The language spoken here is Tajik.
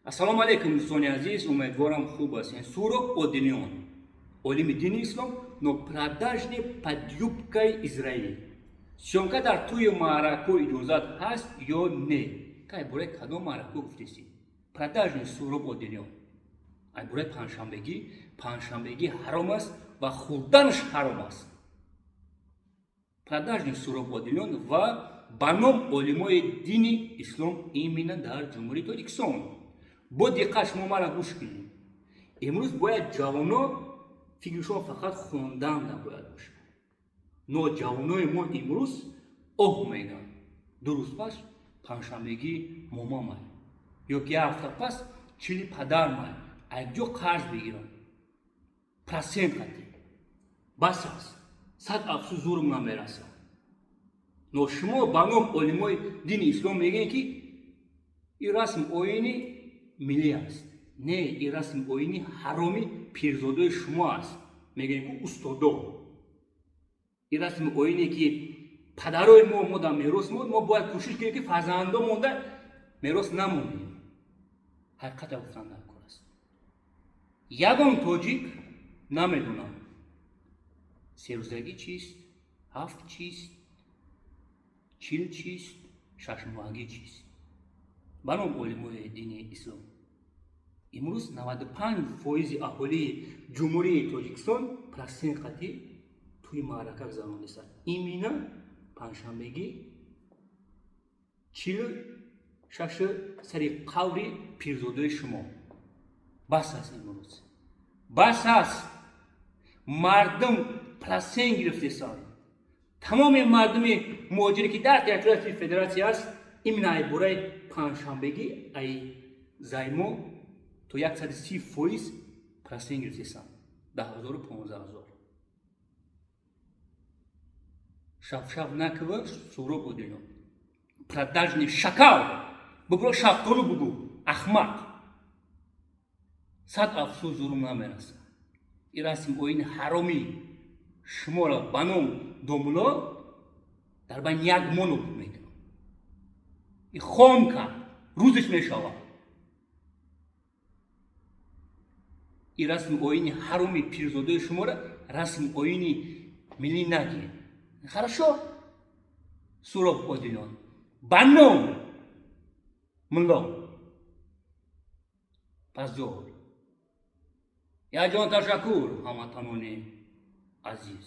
Ассалому алейкум, دوستان عزیز. امیدوارم خوب هستین. Сурок Одинион, олими дини ислом, но продажный под юбкой Израиль. Съемка дар туи маъраку иҷозат ҳаст ё не? Кай бораи кадом маъраку гуфтеси? Продажный Сурок Одинион. Ай бораи панҷшанбегӣ ҳаром аст ва хӯрданаш ҳаром аст. Продажный Сурок Одинион ва ба ном олимои дини ислом именно дар ҷумҳурии Тоҷикистон. Бо диққат шумо мара гӯш кунед. Имрӯз бояд ҷавоно фикришон фақат хондан набояд бошад. Но ҷавонои мо имрӯз оҳ мегӯянд. Ду рӯз пас панҷшанбегӣ мома май, ё ки як ҳафта пас чили падар май, якҷо қарз бигирам. Процент қатӣ. Бас аст. Сад афсӯс зурм намерасад. Но шумо ба ном олимои дини ислом мегӯед ки ин расм оини миллӣ аст. Не, ин расм оини ҳароми пирзодаи шумо аст. Мегӯем ки устодо. Ин расм оине ки падарои мо дар мерос монд, мо бояд кӯшиш кунем ки фарзандо монда мерос намонем. ҳақиқата гуфтан дар кор аст. Ягон тоҷик намедонам серӯзагӣ чист, ҳафт чист, чил чист, шашмоҳагӣ чист. Ба ном олимои дини ислом имрӯз 95% аҳолии ҷумҳурии Тоҷикистон процент қатӣ туи маърака гузаронидааст. Именно панҷшанбегӣ 46 сари қаври пирзодаи шумо. Бас аст имрӯз. Бас аст. Мардум процент гирифтесанд. Тамоми мардуми муҳоҷире ки дар территорияи федератсия аст, именно ай бораи панҷшанбегӣ ай займо то 130% процент гирифтесанд. 10,000 15,000. Шаф наква Сурок Одинион. Продажный шакал. Бубро шафтолу бугу. Ахмақ. Сад афсӯс зурм намерасад. Ин расм оини ҳароми шуморо ба ном домуно дар байни як мо нобуд мекунад. Ин хом кард. Рӯзиш мешавад. ин расм оини ҳароми пирзодаи шуморо расм оини миллӣ нагир. Хорошо? Сурок Одинион. Ба ном мулло. Пас зор. Якҷон ташаккур ҳамватанони азиз.